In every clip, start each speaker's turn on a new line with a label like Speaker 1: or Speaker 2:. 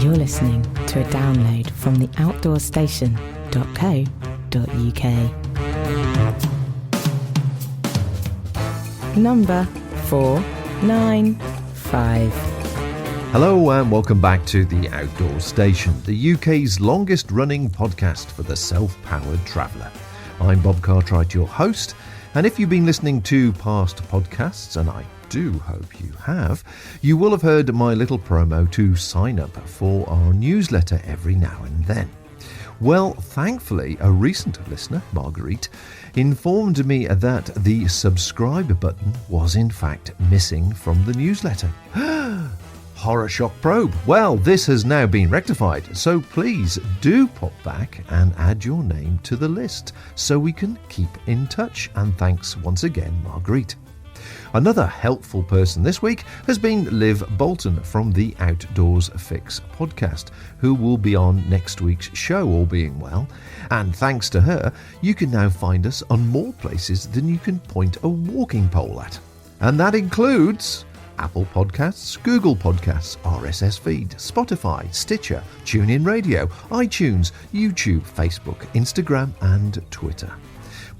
Speaker 1: You're listening to a download from the outdoorstation.co.uk. Number 495.
Speaker 2: Hello and welcome back to The Outdoor Station, the UK's longest running podcast for the self-powered traveller. I'm Bob Cartwright, your host, and if you've been listening to past podcasts, and I do hope you have, you will have heard my little promo to sign up for our newsletter every now and then. Well, thankfully, a recent listener, Marguerite, informed me that the subscribe button was in fact missing from the newsletter. Horror shock probe. Well, this has now been rectified, so please do pop back and add your name to the list so we can keep in touch. And thanks once again, Marguerite. Another helpful person this week has been Liv Bolton from the Outdoors Fix podcast, who will be on next week's show, all being well. And thanks to her, you can now find us on more places than you can point a walking pole at. And that includes Apple Podcasts, Google Podcasts, RSS Feed, Spotify, Stitcher, TuneIn Radio, iTunes, YouTube, Facebook, Instagram and Twitter.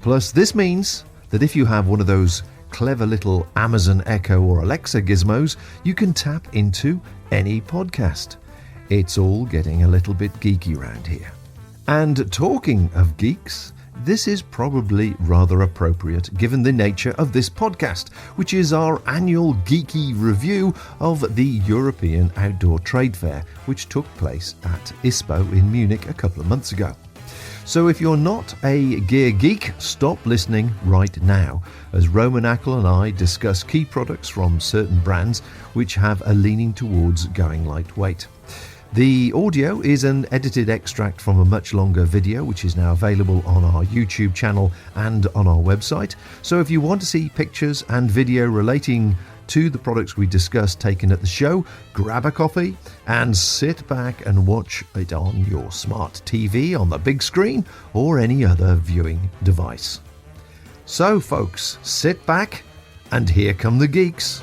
Speaker 2: Plus, this means that if you have one of those clever little Amazon Echo or Alexa gizmos, you can tap into any podcast. It's all getting a little bit geeky around here. And talking of geeks, this is probably rather appropriate given the nature of this podcast, which is our annual geeky review of the European Outdoor Trade Fair, which took place at Ispo in Munich a couple of months ago. So if you're not a gear geek, stop listening right now, as Roman Ackl and I discuss key products from certain brands which have a leaning towards going lightweight. The audio is an edited extract from a much longer video, which is now available on our YouTube channel and on our website. So if you want to see pictures and video relating to the products we discussed taken at the show, grab a coffee and sit back and watch it on your smart TV, on the big screen, or any other viewing device. So folks, sit back and here come the geeks.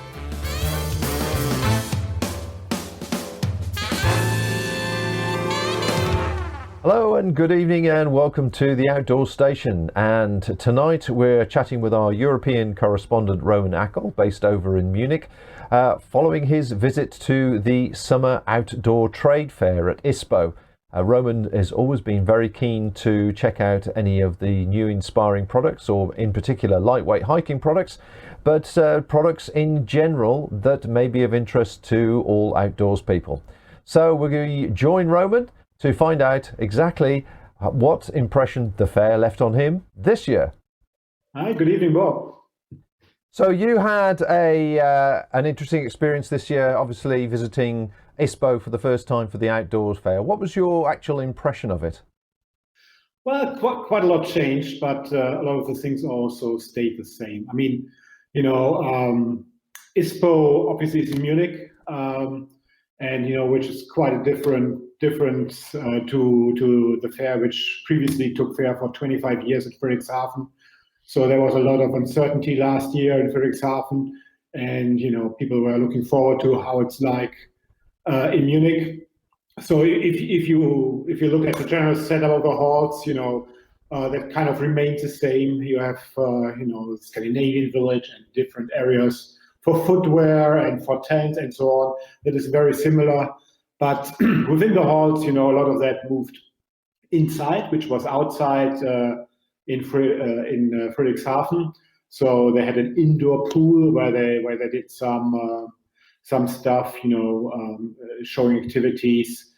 Speaker 2: Hello and good evening and welcome to the Outdoor Station, and tonight we're chatting with our European correspondent Roman Ackl, based over in Munich, following his visit to the Summer Outdoor Trade Fair at Ispo. Roman has always been very keen to check out any of the new inspiring products, or in particular lightweight hiking products, but products in general that may be of interest to all outdoors people. So we're going to join Roman to find out exactly what impression the fair left on him this year.
Speaker 3: Hi, good evening, Bob.
Speaker 2: So you had an interesting experience this year, obviously visiting Ispo for the first time for the Outdoors Fair. What was your actual impression of it?
Speaker 3: Well, quite a lot changed, but a lot of the things also stayed the same. I mean, Ispo obviously is in Munich, and which is quite a difference to the fair, which previously took fair for 25 years at Friedrichshafen. So there was a lot of uncertainty last year in Friedrichshafen, and people were looking forward to how it's like in Munich. So if you look at the general setup of the halls, that kind of remains the same. You have Scandinavian village and different areas for footwear and for tents and so on. That is very similar. But within the halls, a lot of that moved inside, which was outside in Friedrichshafen. So they had an indoor pool where they did some stuff, showing activities.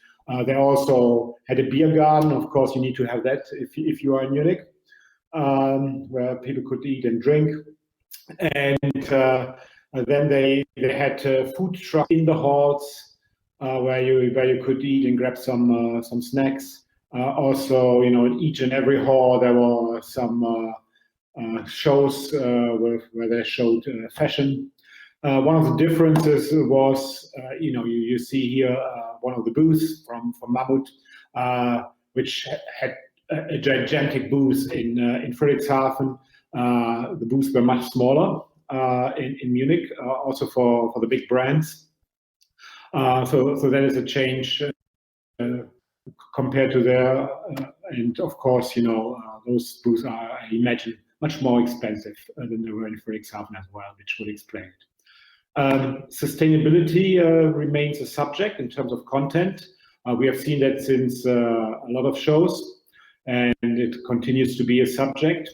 Speaker 3: They also had a beer garden. Of course, you need to have that if you are in Munich, where people could eat and drink. And then they had food trucks in the halls. Where you could eat and grab some snacks. Also, in each and every hall there were some shows where they showed fashion. One of the differences was, you see here one of the booths from Mammut, which had a gigantic booth in Friedrichshafen. The booths were much smaller in Munich, also for the big brands. So that is a change. compared to their, and of course, those booths are, I imagine, much more expensive than they were in Friedrichshafen as well, which would explain it. Sustainability remains a subject in terms of content. We have seen that since a lot of shows, and it continues to be a subject.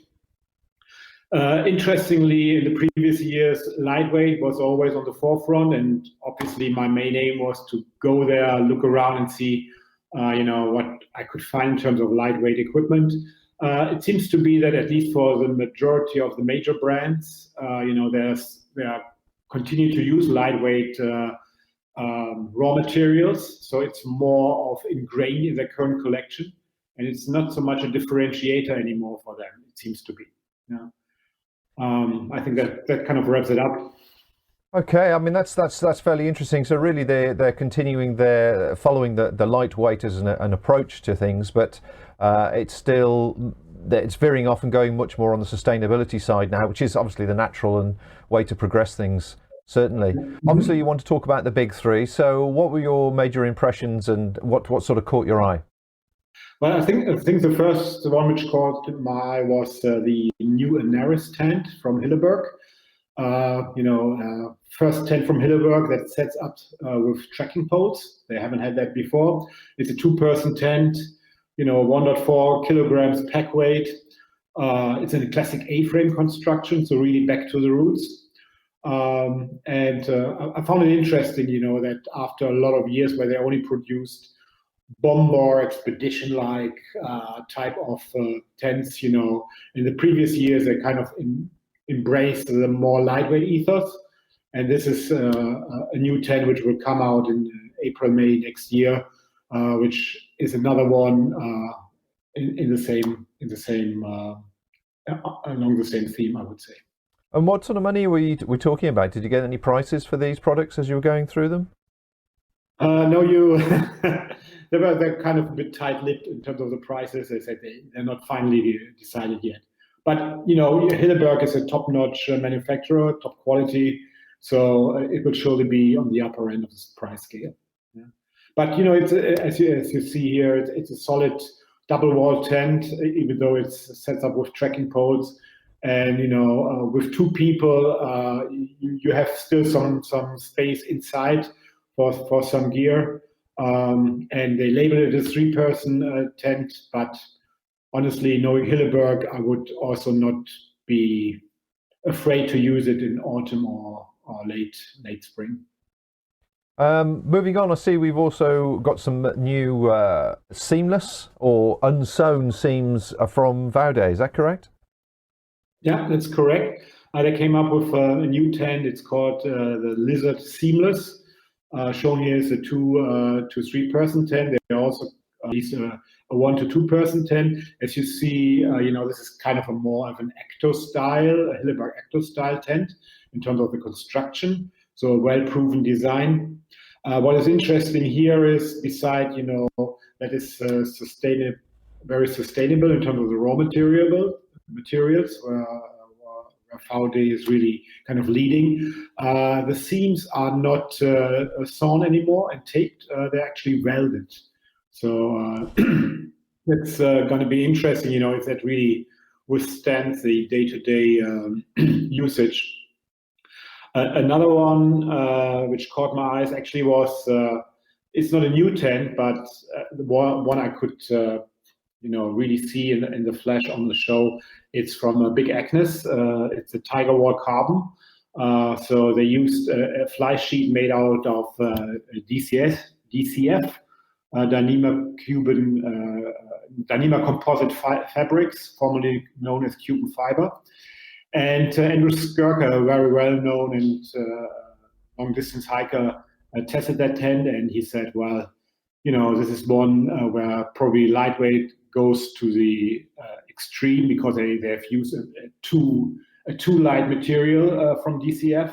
Speaker 3: Interestingly, in the previous years, lightweight was always on the forefront, and obviously my main aim was to go there, look around and see, what I could find in terms of lightweight equipment. It seems to be that at least for the majority of the major brands, they are continue to use lightweight raw materials, so it's more of ingrained in their current collection, and it's not so much a differentiator anymore for them. It seems to be. Yeah. I think that kind of wraps it up.
Speaker 4: Okay, I mean that's fairly interesting. So really, they're continuing following the lightweight as an approach to things, but it's veering off and going much more on the sustainability side now, which is obviously the natural and way to progress things. Certainly. Mm-hmm. Obviously, you want to talk about the big three. So, what were your major impressions, and what sort of caught your eye?
Speaker 3: Well, I think the first one which caught my eye was the new Anaris tent from Hilleberg. First tent from Hilleberg that sets up with tracking poles. They haven't had that before. It's a 2-person tent, 1.4 kilograms pack weight. It's in a classic A-frame construction, so really back to the roots. I found it interesting, that after a lot of years where they only produced bomber expedition-like type of tents, in the previous years they kind of embraced the more lightweight ethos, and this is a new tent which will come out in April, May next year, which is another one in the same along the same theme, I would say.
Speaker 4: And what sort of money were we talking about? Did you get any prices for these products as you were going through them?
Speaker 3: No, they're kind of a bit tight-lipped in terms of the prices. They said they're not finally decided yet. But, Hilleberg is a top-notch manufacturer, top quality, so it would surely be on the upper end of the price scale. Yeah. But, it's as you see here, it's a solid double-wall tent, even though it's set up with tracking poles. And with 2 people, you have still some space inside for some gear, and they label it a 3-person tent. But honestly, knowing Hilleberg, I would also not be afraid to use it in autumn or late spring.
Speaker 4: Moving on, I see we've also got some new seamless or unsewn seams from Vaude. Is that correct?
Speaker 3: Yeah, that's correct. They came up with a new tent. It's called the Lizard Seamless. Shown here is a 2 to 3-person tent. They also released a 1 to 2-person tent. As you see, this is kind of a more of an a Hilleberg Ecto style tent in terms of the construction. So a well-proven design. What is interesting here is, beside that is very sustainable in terms of the raw materials, where Vaude is really kind of leading. The seams are not sewn anymore and taped; they're actually welded. So it's going to be interesting, if that really withstands the day-to-day usage. Another one which caught my eyes actually was it's not a new tent, but one I could really see in the flesh on the show. It's from Big Agnes. It's a Tiger Wall carbon. So they used a fly sheet made out of DCF, Dyneema composite fabrics, formerly known as Cuban fiber. And Andrew Skirker, a very well-known and long-distance hiker, tested that tent, and he said, well, this is one where probably lightweight goes to the extreme, because they have used a too light material from DCF,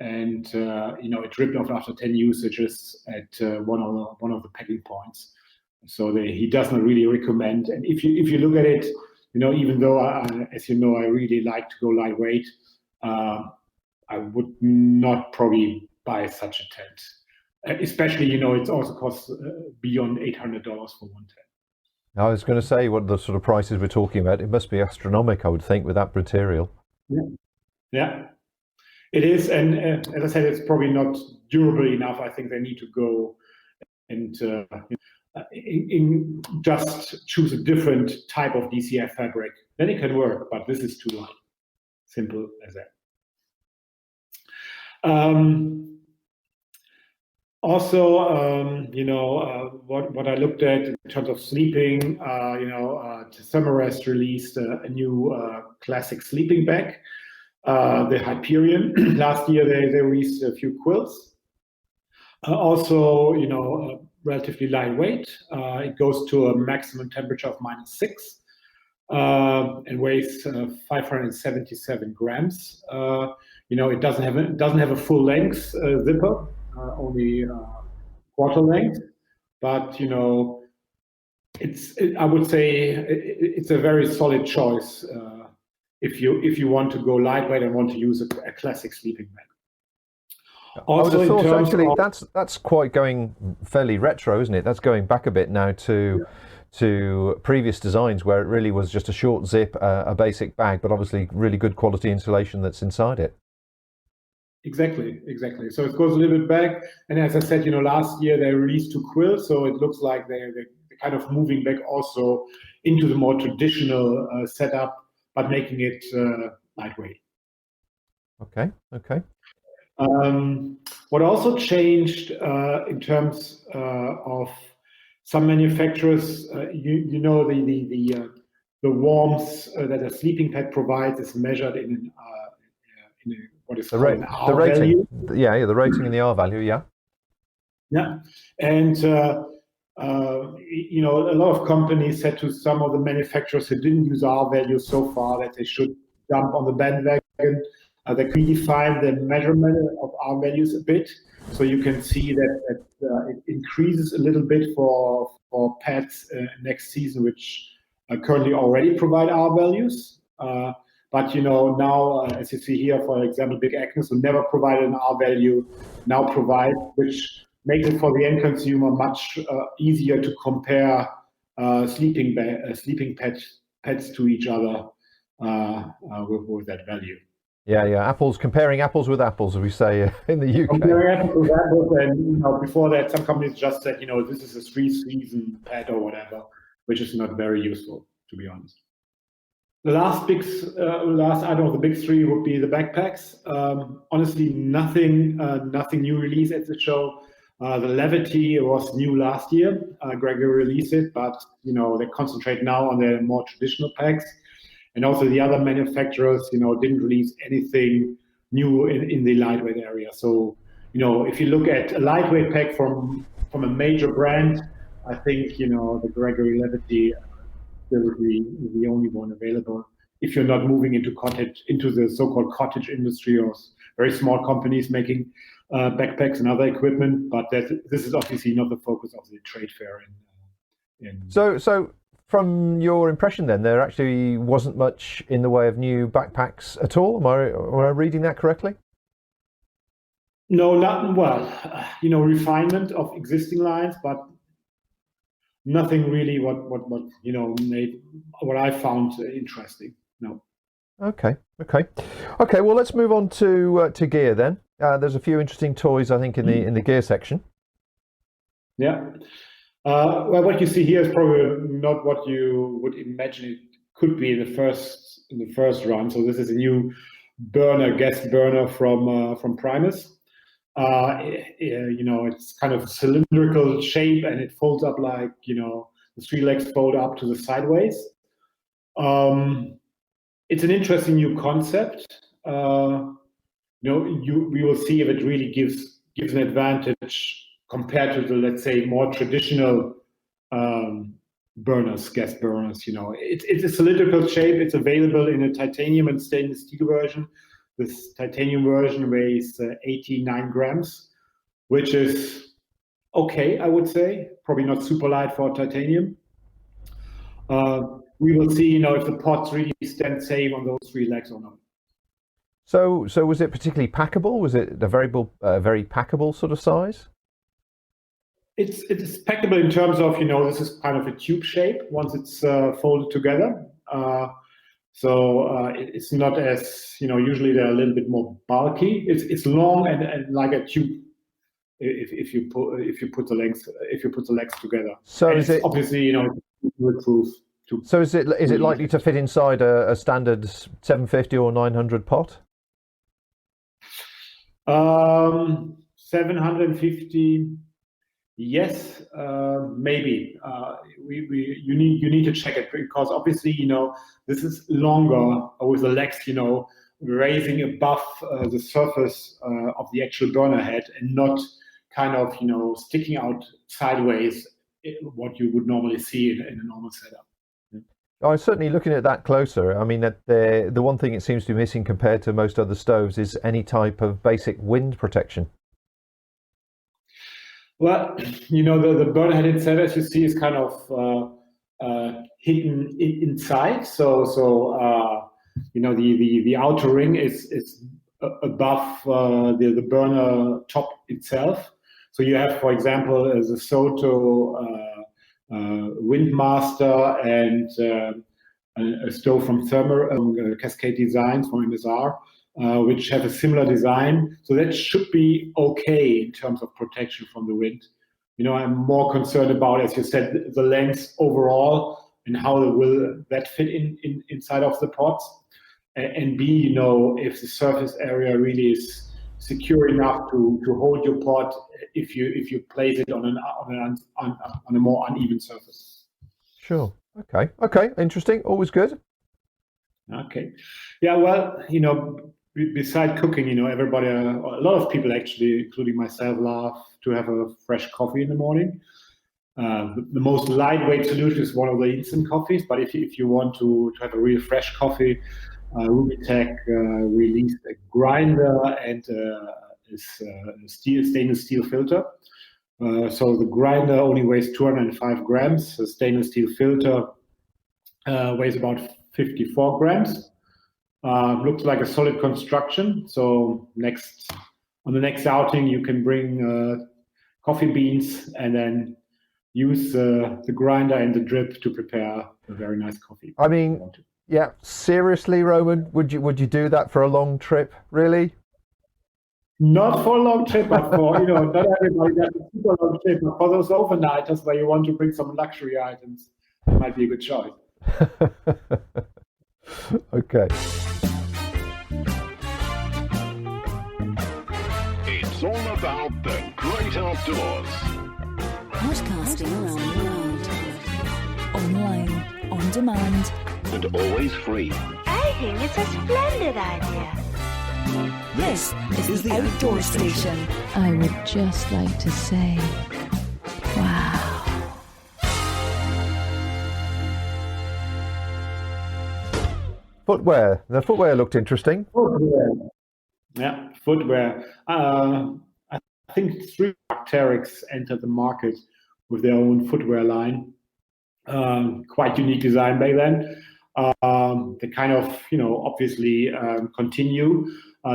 Speaker 3: and it ripped off after 10 usages at one of the packing points. So he does not really recommend. And if you look at it, even though as I really like to go lightweight, I would not probably buy such a tent. Especially, it also costs beyond $800 for 110.
Speaker 4: I was going to say, what the sort of prices we're talking about, it must be astronomical, I would think, with that material.
Speaker 3: Yeah, it is. And as I said, it's probably not durable enough. I think they need to go and just choose a different type of DCF fabric. Then it can work, but this is too light. Simple as that. Also, what I looked at in terms of sleeping, Thermarest released a new classic sleeping bag, the Hyperion. Last year they released a few quilts. Also, relatively lightweight. It goes to a maximum temperature of -6 and weighs 577 grams. It doesn't have a full length zipper. Only quarter length, but I would say it's a very solid choice if you want to go lightweight and want to use a classic sleeping bag. Also,
Speaker 4: I would have thought actually that's quite going fairly retro, isn't it? That's going back a bit now to previous designs where it really was just a short zip, a basic bag, but obviously really good quality insulation that's inside it.
Speaker 3: Exactly. So it goes a little bit back, and as I said, last year they released 2 quilts, so it looks like they're kind of moving back also into the more traditional setup, but making it lightweight.
Speaker 4: Okay.
Speaker 3: What also changed in terms of some manufacturers, the warmth that a sleeping pad provides is measured in what is called an R value.
Speaker 4: Yeah, the rating in the R value, yeah.
Speaker 3: Yeah, and a lot of companies said to some of the manufacturers who didn't use R values so far that they should jump on the bandwagon. They redefine the measurement of R values a bit, so you can see that it increases a little bit for pads next season, which currently already provide R values. But now, as you see here, for example, Big Agnes, who never provided an R value, now provide, which makes it for the end consumer much easier to compare sleeping pads to each other with that value.
Speaker 4: Yeah. Comparing apples with apples, as we say in the UK.
Speaker 3: Comparing apples with apples, and before that, some companies just said, this is a 3-season pad or whatever, which is not very useful, to be honest. The the big three would be the backpacks. Honestly, nothing new released at the show. The Levity was new last year. Gregory released it, but they concentrate now on their more traditional packs. And also the other manufacturers, didn't release anything new in the lightweight area. So, if you look at a lightweight pack from a major brand, I think the Gregory Levity will be the only one available. If you're not moving into the so-called cottage industry or very small companies making backpacks and other equipment, but this is obviously not the focus of the trade fair.
Speaker 4: So from your impression, then there actually wasn't much in the way of new backpacks at all. Am I reading that correctly?
Speaker 3: No, not well. Refinement of existing lines, but nothing really made what I found interesting. No.
Speaker 4: Okay. Well, let's move on to gear then. There's a few interesting toys, I think, in the gear section.
Speaker 3: Yeah. Well, what you see here is probably not what you would imagine it could be in the first run. So this is a new gas burner from Primus. It's kind of cylindrical shape, and it folds up like the 3 legs fold up to the sideways. It's an interesting new concept. We will see if it really gives an advantage compared to the, let's say, more traditional gas burners. It's a cylindrical shape. It's available in a titanium and stainless steel version. This titanium version weighs 89 grams, which is okay, I would say. Probably not super light for titanium. We will see, if the pots really stand safe on those 3 legs or not.
Speaker 4: So was it particularly packable? Was it a very packable sort of size?
Speaker 3: It's packable in terms of, this is kind of a tube shape once it's folded together. So it's not as, usually they're a little bit more bulky. It's long and like a tube if you put the legs together.
Speaker 4: So
Speaker 3: and
Speaker 4: is it
Speaker 3: obviously, proof.
Speaker 4: So is it likely to fit inside a standard 750 or 900 pot?
Speaker 3: 750. Yes, maybe. You need to check it because obviously, this is longer with the legs, raising above the surface of the actual burner head and not kind of, sticking out sideways, what you would normally see in a normal setup.
Speaker 4: I was certainly looking at that closer. I mean, the one thing it seems to be missing compared to most other stoves is any type of basic wind protection.
Speaker 3: Well, the burner head itself, as you see, is kind of hidden inside. So the outer ring is above the burner top itself. So you have, for example, the Soto Windmaster and a stove from Cascade Designs from MSR. Which have a similar design. So that should be okay in terms of protection from the wind. I'm more concerned about, as you said, the length overall and how will that fit inside of the pots. And B, if the surface area really is secure enough to hold your pot if you place it on a more uneven surface.
Speaker 4: Sure. Okay. Interesting. Always good.
Speaker 3: Okay. Yeah. Well, beside cooking, everybody, a lot of people actually, including myself, love to have a fresh coffee in the morning. The most lightweight solution is one of the instant coffees, but if you want to have a real fresh coffee, Rubitech released a grinder and a stainless steel filter. So the grinder only weighs 205 grams. The stainless steel filter weighs about 54 grams. Looks like a solid construction. So on the next outing, you can bring coffee beans and then use the grinder and the drip to prepare a very nice coffee.
Speaker 4: I mean, yeah, seriously, Roman, would you do that for a long trip? Really?
Speaker 3: Not for a long trip, but for not everybody does a super long trip. But for those overnighters where you want to bring some luxury items, it might be a good choice.
Speaker 4: Okay.
Speaker 5: It's all about the great outdoors.
Speaker 6: Podcasting around the world. Online, on demand.
Speaker 5: And always free.
Speaker 7: I think it's a splendid idea.
Speaker 6: This is the Outdoor Station.
Speaker 1: I would just like to say, wow.
Speaker 4: Footwear. The footwear looked interesting.
Speaker 3: Footwear. Yeah, footwear. I think Arc'teryx entered the market with their own footwear line. Quite unique design back then. They kind of, obviously continue.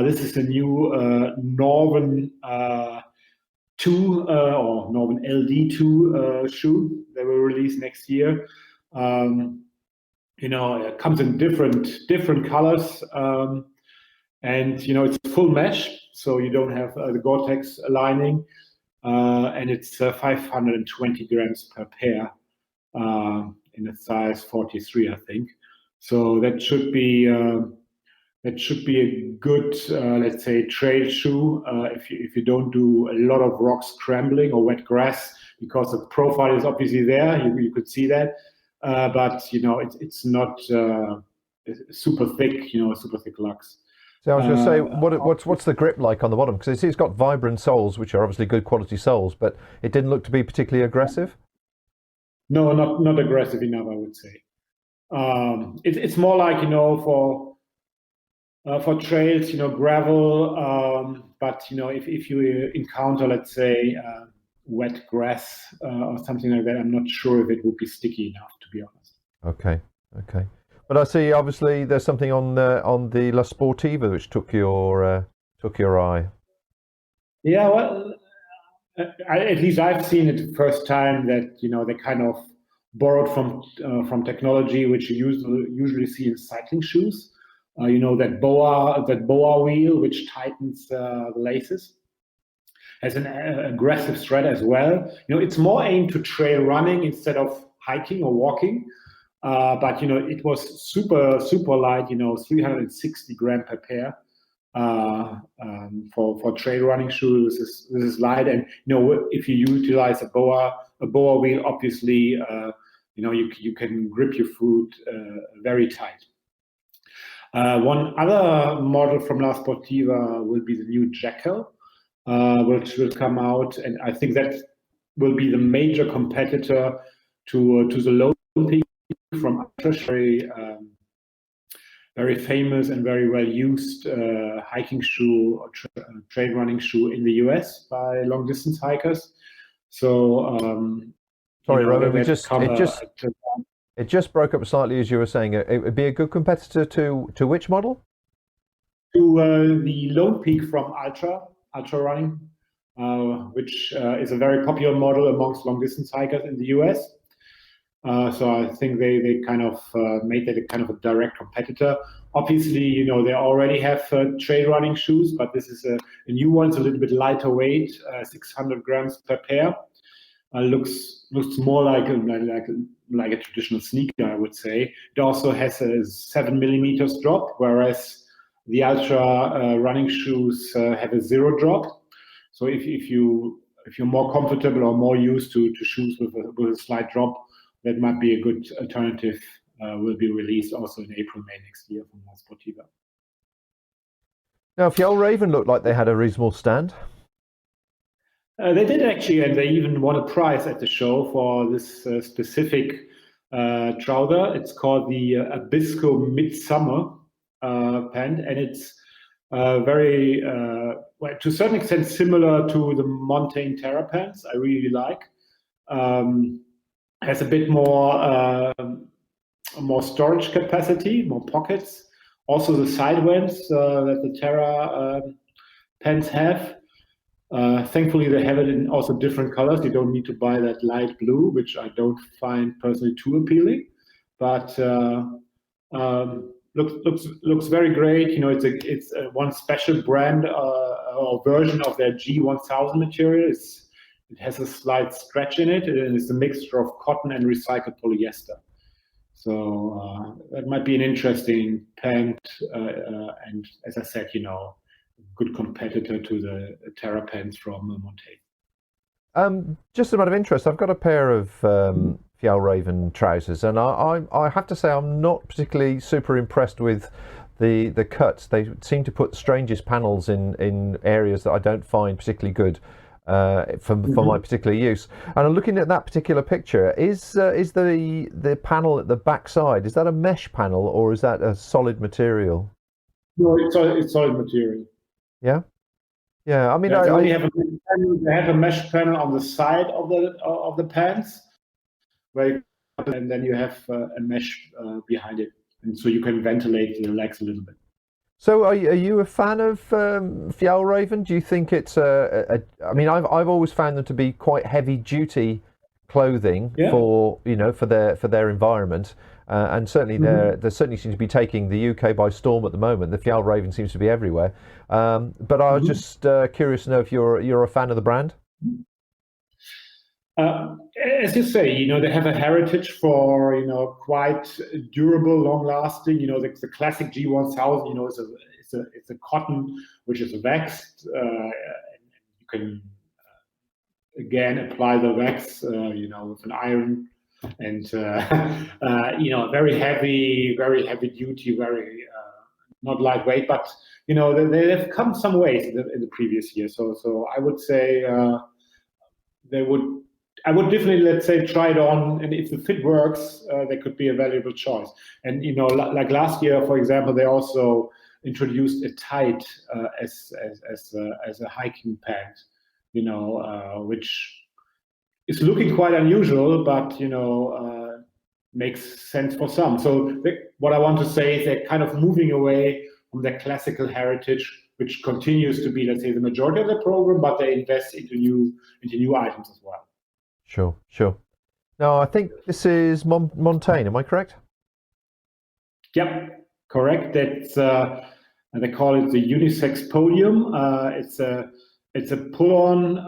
Speaker 3: This is a new Northern 2 or Northern LD2 shoe that will release next year. It comes in different colors, and it's full mesh, so you don't have the Gore-Tex lining, and it's 520 grams per pair in a size 43, I think. So that should be a good, let's say, trail shoe if you don't do a lot of rock scrambling or wet grass, because the profile is obviously there. You could see that. But it's not super thick, super thick lugs.
Speaker 4: So I was going to say, what's the grip like on the bottom? Because it's got vibrant soles, which are obviously good quality soles, but it didn't look to be particularly aggressive.
Speaker 3: No, not aggressive enough, I would say. It's more like for trails, gravel. But if you encounter, let's say, wet grass or something like that, I'm not sure if it would be sticky enough, to be honest.
Speaker 4: Okay. But I see, obviously, there's something on the La Sportiva which took your eye.
Speaker 3: Yeah, well, At least I've seen it the first time that they kind of borrowed from technology which you usually see in cycling shoes. That boa wheel which tightens the laces has an aggressive thread as well. It's more aimed to trail running instead of hiking or walking. But it was super light. 360 gram per pair. For trail running shoes, this is light, and if you utilize a boa wheel, obviously, you can grip your foot very tight. One other model from La Sportiva will be the new Jekyll, which will come out, and I think that will be the major competitor to the Lone Peak from Ultra, very famous and very well used hiking shoe or trail running shoe in the US by long distance hikers. So
Speaker 4: sorry, Roman, it just broke up slightly as you were saying. It would be a good competitor to which model?
Speaker 3: To the Lone Peak from Ultra running, which is a very popular model amongst long distance hikers in the US. So I think they kind of made that a kind of a direct competitor. Obviously, they already have trail running shoes, but this is a new one. It's a little bit lighter weight, 600 grams per pair. Looks more like a traditional sneaker, I would say. It also has a 7 millimeters drop, whereas the Ultra running shoes have a 0 drop. So if you're more comfortable or more used to shoes with a slight drop, that might be a good alternative. Will be released also in April, May next year from La Sportiva.
Speaker 4: Now, Fjällräven looked like they had a reasonable stand.
Speaker 3: They did actually, and they even won a prize at the show for this specific trouser. It's called the Abisko Midsummer pant, and it's very, to a certain extent, similar to the Montane Terra pants. I really like. Has a bit more storage capacity, more pockets. Also the side vents that the Terra pants have. Thankfully, they have it in also different colors. You don't need to buy that light blue, which I don't find personally too appealing. But looks very great. It's one special brand or version of their G1000 material. It has a slight stretch in it, and it's a mixture of cotton and recycled polyester. So that might be an interesting pant, and as I said, good competitor to the Terra pants from Montane.
Speaker 4: Just a matter of interest, I've got a pair of Fjällräven trousers, and I have to say I'm not particularly super impressed with the cuts. They seem to put the strangest panels in areas that I don't find particularly good. For my particular use, and I'm looking at that particular picture. Is the panel at the back side, is that a mesh panel or is that a solid material?
Speaker 3: No, it's solid material.
Speaker 4: Yeah. I mean,
Speaker 3: they have a mesh panel on the side of the pants, and then you have a mesh behind it, and so you can ventilate the legs a little bit.
Speaker 4: So are you a fan of Fjällräven? Do you think it's I mean, I've always found them to be quite heavy duty clothing for their environment, and certainly they certainly seem to be taking the UK by storm at the moment. The Fjällräven seems to be everywhere. But I was just curious to know if you're a fan of the brand.
Speaker 3: As you say, they have a heritage for quite durable, long-lasting. The classic G1000. It's a cotton which is waxed. And you can again apply the wax, with an iron, and very heavy duty, very not lightweight, but they have come some ways in the previous year. So I would say I would definitely, let's say, try it on, and if the fit works, they could be a valuable choice. And like last year, for example, they also introduced a tight as a hiking pant, which is looking quite unusual, but makes sense for some. So what I want to say is they're kind of moving away from their classical heritage which continues to be, let's say, the majority of the program, but they invest into new items as well.
Speaker 4: Sure. Now, I think this is Montaigne, am I correct?
Speaker 3: Yep, correct. That's they call it the unisex podium. It's a pull-on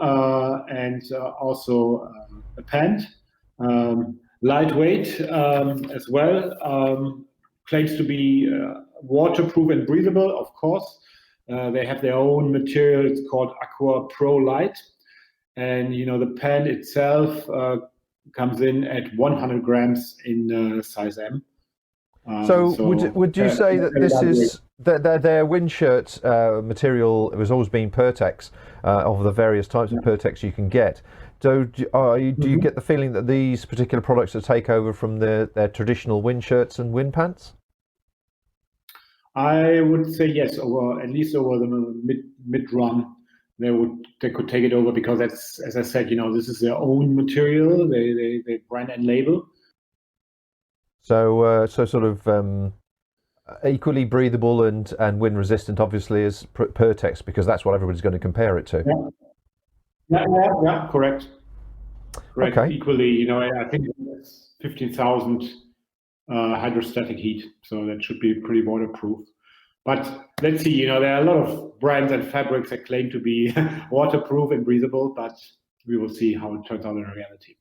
Speaker 3: and also a pant, lightweight as well. Claims to be waterproof and breathable, of course. They have their own material. It's called Aqua Pro Light, and the pant itself comes in at 100 grams in size M.
Speaker 4: So would you say that this is their wind shirt material has always been Pertex of the various types of Pertex you can get? So do you get the feeling that these particular products are take over from their traditional wind shirts and wind pants?
Speaker 3: I would say yes, at least over the mid run, they could take it over, because that's, as I said, this is their own material. They brand and label.
Speaker 4: So sort of equally breathable and wind resistant, obviously, as Pertex, because that's what everybody's going to compare it to.
Speaker 3: Yeah, correct.
Speaker 4: Okay.
Speaker 3: Equally, I think it's 15,000 hydrostatic heat, so that should be pretty waterproof. But let's see, there are a lot of brands and fabrics that claim to be waterproof and breathable, but we will see how it turns out in reality.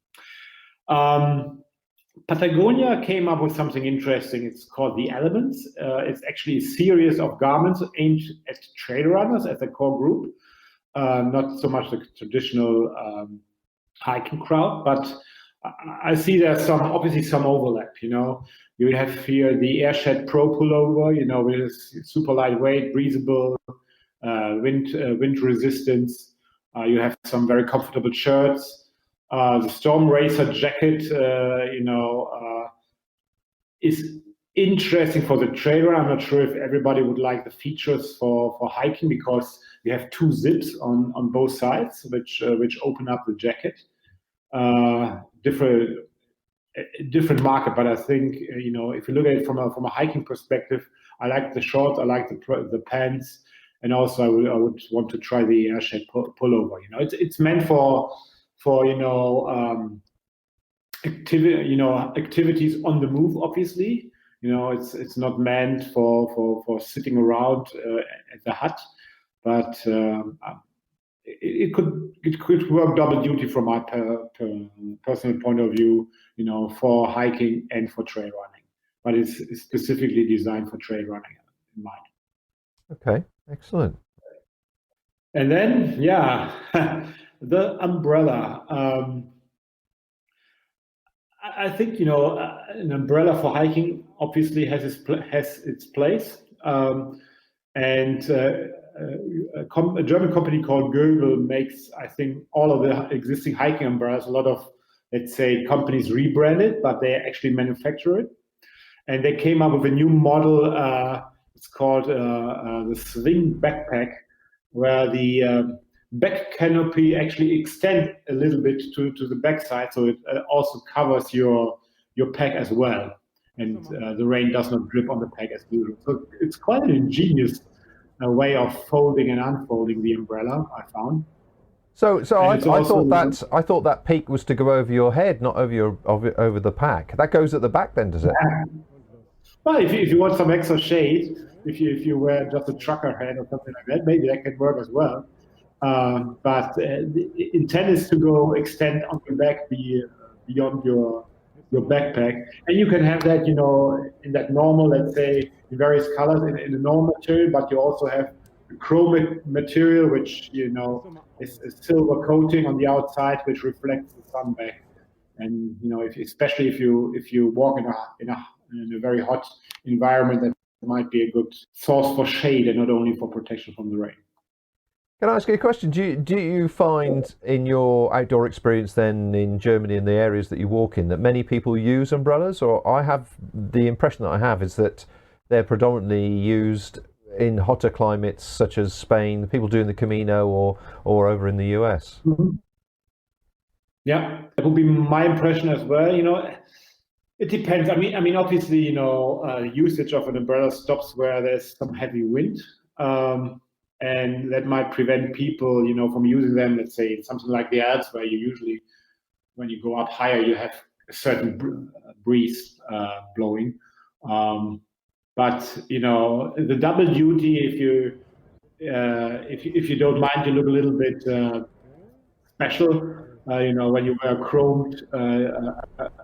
Speaker 3: Patagonia came up with something interesting. It's called the Elements. It's actually a series of garments aimed at trail runners as a core group, not so much the traditional hiking crowd, but I see there's obviously some overlap. You have here the Airshed Pro pullover, with super lightweight, breathable, wind resistance. You have some very comfortable shirts. The Storm Racer jacket, is interesting for the trail run. I'm not sure if everybody would like the features for hiking, because you have two zips on both sides, which open up the jacket. Different market, but I think if you look at it from a hiking perspective, I like the shorts, I like the pants, and also I would want to try the Airshed pullover. It's meant for activities on the move. Obviously, it's not meant for sitting around at the hut, but it could work double duty from my personal point of view, for hiking and for trail running. But it's specifically designed for trail running in mind.
Speaker 4: Okay, excellent.
Speaker 3: And then, the umbrella. I think an umbrella for hiking obviously has its place, and a German company called Goebel makes, I think, all of the existing hiking umbrellas. A lot of, let's say, companies rebrand it, but they actually manufacture it. And they came up with a new model. It's called the Swing Backpack, where the back canopy actually extends a little bit to the backside, so it also covers your pack as well, and the rain does not drip on the pack as usual. So it's quite an ingenious way of folding and unfolding the umbrella, I found.
Speaker 4: So I thought that peak was to go over your head, not over the pack. That goes at the back then, does it?
Speaker 3: Well, if you want some extra shade, if you wear just a trucker hat or something like that, maybe that can work as well. But the intent is to extend on your back beyond your backpack, and you can have that, in that normal, let's say, in various colors in the normal material, but you also have chrome material, which is a silver coating on the outside, which reflects the sun back. And especially if you walk in a very hot environment, that might be a good source for shade and not only for protection from the rain.
Speaker 4: Can I ask you a question? Do you find in your outdoor experience then in Germany and the areas that you walk in that many people use umbrellas? Or I have the impression that I have is that they're predominantly used in hotter climates such as Spain, people doing the Camino or over in the US.
Speaker 3: Mm-hmm. Yeah, that would be my impression as well. It depends. I mean, obviously, usage of an umbrella stops where there's some heavy wind. and that might prevent people, from using them. Let's say something like the Alps, where you usually, when you go up higher, you have a certain breeze blowing. But the double duty, if you don't mind, you look a little bit special. When you wear a chromed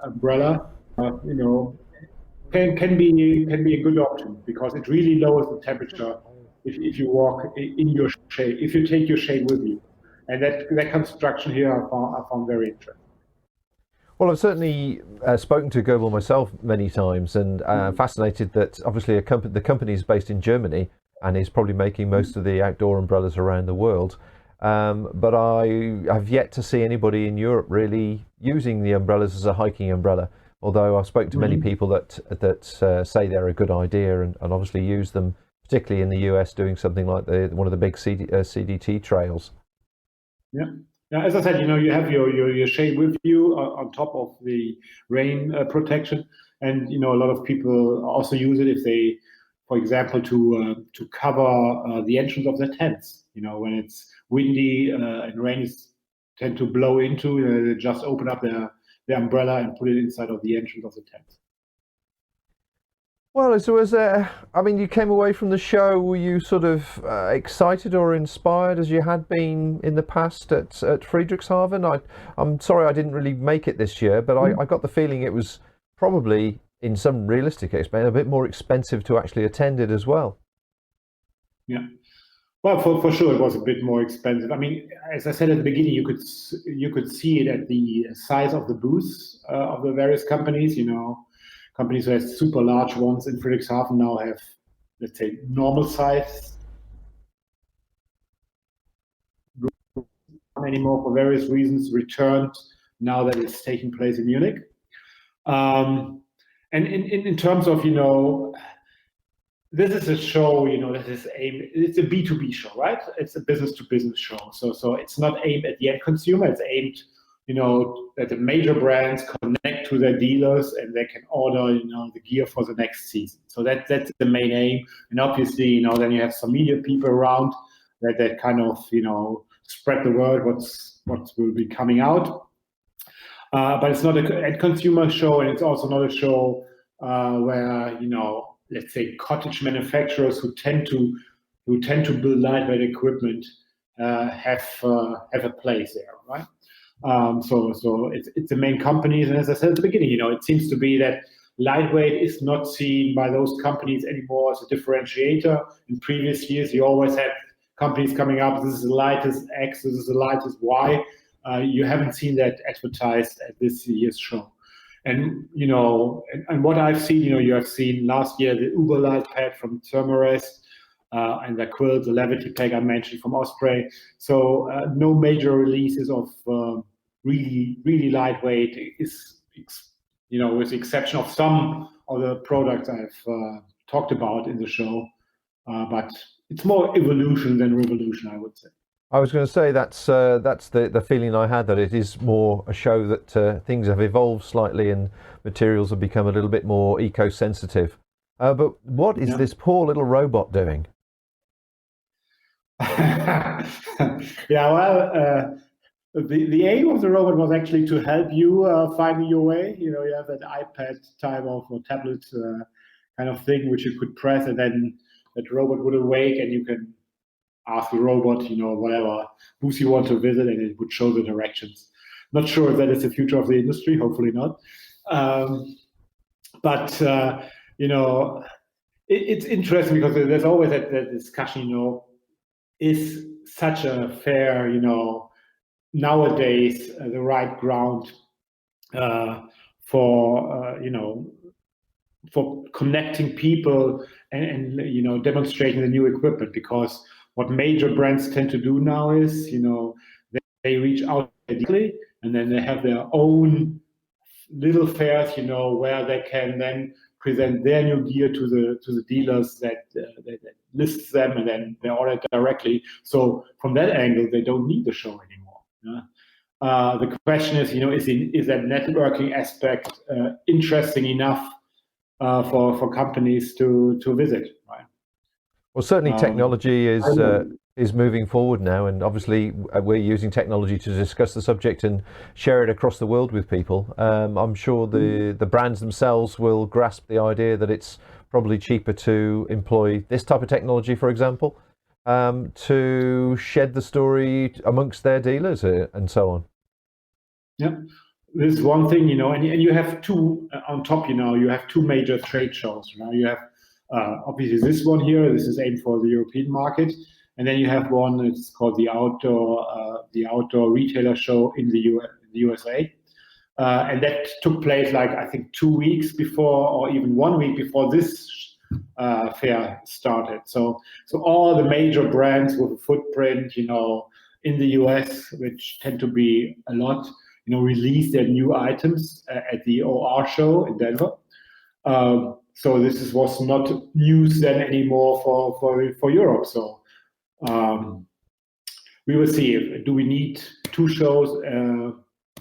Speaker 3: umbrella, can be a good option, because it really lowers the temperature if you walk in your shade, if you take your shade with you. And that construction here I found very interesting.
Speaker 4: Well, I've certainly spoken to Goebel myself many times, and fascinated that obviously the company is based in Germany and is probably making most of the outdoor umbrellas around the world. But I have yet to see anybody in Europe really using the umbrellas as a hiking umbrella. Although I've spoken to many people that say they're a good idea, and obviously use them, particularly in the US, doing something like one of the big CDT trails.
Speaker 3: Yeah. Now, as I said, you have your shade with you on top of the rain protection, and a lot of people also use it if they, for example, to cover the entrance of their tents. When it's windy and rain tend to blow into, they just open up their umbrella and put it inside of the entrance of the tent.
Speaker 4: Well, you came away from the show, were you sort of excited or inspired as you had been in the past at Friedrichshafen? I'm sorry I didn't really make it this year, but I got the feeling it was probably, in some realistic aspect, a bit more expensive to actually attend it as well.
Speaker 3: Yeah. Well, for sure, it was a bit more expensive. I mean, as I said at the beginning, you could see it at the size of the booths of the various companies. Companies who have super large ones in Friedrichshafen now have, let's say, normal size anymore, for various reasons, returned now that it's taking place in Munich. And in terms of, this is a show, that is aimed, it's a B2B show, right? It's a business to business show. So it's not aimed at the end consumer, it's aimed, that the major brands connect to their dealers and they can order, the gear for the next season. So that's the main aim. And obviously, then you have some media people around that kind of, spread the word what will be coming out. But it's not an end consumer show, and it's also not a show where, let's say, cottage manufacturers who tend to build lightweight equipment have a place there, right? So it's the main companies, and as I said at the beginning, it seems to be that lightweight is not seen by those companies anymore as a differentiator. In previous years, you always had companies coming up, this is the lightest X, this is the lightest Y. You haven't seen that advertised at this year's show. And, and what I've seen, you have seen last year the Uberlight pad from Thermarest, and the quilt, the Levity pack I mentioned from Osprey. So no major releases of really, really lightweight, with the exception of some of the products I've talked about in the show. But it's more evolution than revolution, I would say.
Speaker 4: I was going to say that's the feeling I had, that it is more a show that things have evolved slightly and materials have become a little bit more eco-sensitive. But what is this poor little robot doing?
Speaker 3: The aim of the robot was actually to help you finding your way. You have that iPad type of or tablet kind of thing which you could press, and then that robot would awake, and you can ask the robot, whatever booth you want to visit, and it would show the directions. Not sure if that is the future of the industry. Hopefully not. But it's interesting because there's always that discussion. Is such a fair, nowadays the right ground for connecting people and demonstrating the new equipment? Because what major brands tend to do now is, they reach out directly, and then they have their own little fairs, where they can then present their new gear to the dealers that lists them, and then they order it directly. So from that angle, they don't need the show anymore. The question is, is that networking aspect interesting enough for companies to visit, right?
Speaker 4: Well, certainly technology is is moving forward now, and obviously we're using technology to discuss the subject and share it across the world with people. I'm sure the brands themselves will grasp the idea that it's probably cheaper to employ this type of technology, for example, to shed the story amongst their dealers and so on.
Speaker 3: Yeah, this is one thing, and you have two on top. You have two major trade shows. You have obviously this one here. This is aimed for the European market. And then you have one, it's called the outdoor retailer show in the USA. And that took place I think 2 weeks before, or even 1 week before this fair started. So all the major brands with a footprint, in the US, which tend to be a lot, release their new items at the OR show in Denver. So this was not news then anymore for Europe. So we will see. Do we need two shows?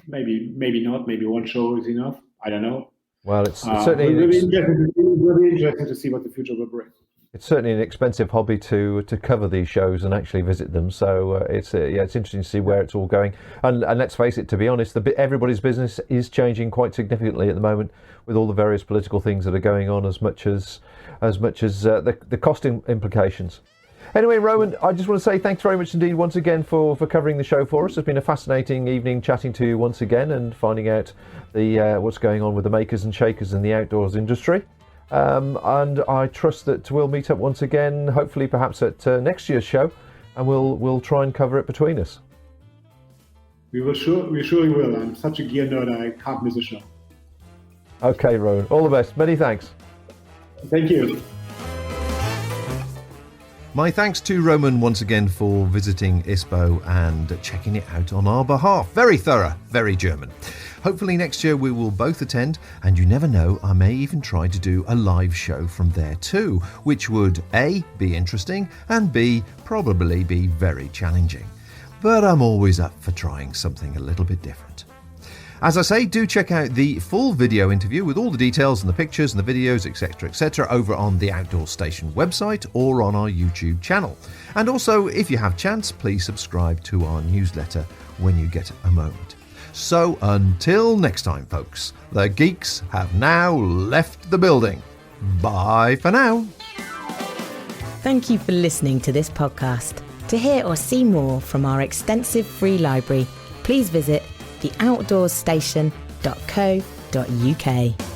Speaker 3: Maybe not. Maybe one show is enough. I don't know.
Speaker 4: Well, it's certainly
Speaker 3: will be interesting to see what the future will bring.
Speaker 4: It's certainly an expensive hobby to cover these shows and actually visit them. So it's interesting to see where it's all going. And let's face it, to be honest, everybody's business is changing quite significantly at the moment with all the various political things that are going on, as much as the cost implications. Anyway, Roman, I just want to say thanks very much indeed once again for covering the show for us. It's been a fascinating evening chatting to you once again and finding out what's going on with the makers and shakers in the outdoors industry. And I trust that we'll meet up once again, hopefully perhaps at next year's show, and we'll try and cover it between us.
Speaker 3: We surely will. I'm such a gear nerd, I can't miss a show.
Speaker 4: Okay, Rowan, all the best. Many thanks.
Speaker 3: Thank you.
Speaker 2: My thanks to Roman once again for visiting Ispo and checking it out on our behalf. Very thorough, very German. Hopefully next year we will both attend, and you never know, I may even try to do a live show from there too, which would A, be interesting, and B, probably be very challenging. But I'm always up for trying something a little bit different. As I say, do check out the full video interview with all the details and the pictures and the videos, etc., over on the Outdoor Station website or on our YouTube channel. And also, if you have chance, please subscribe to our newsletter when you get a moment. So until next time, folks, the geeks have now left the building. Bye for now.
Speaker 6: Thank you for listening to this podcast. To hear or see more from our extensive free library, please visit theoutdoorstation.co.uk.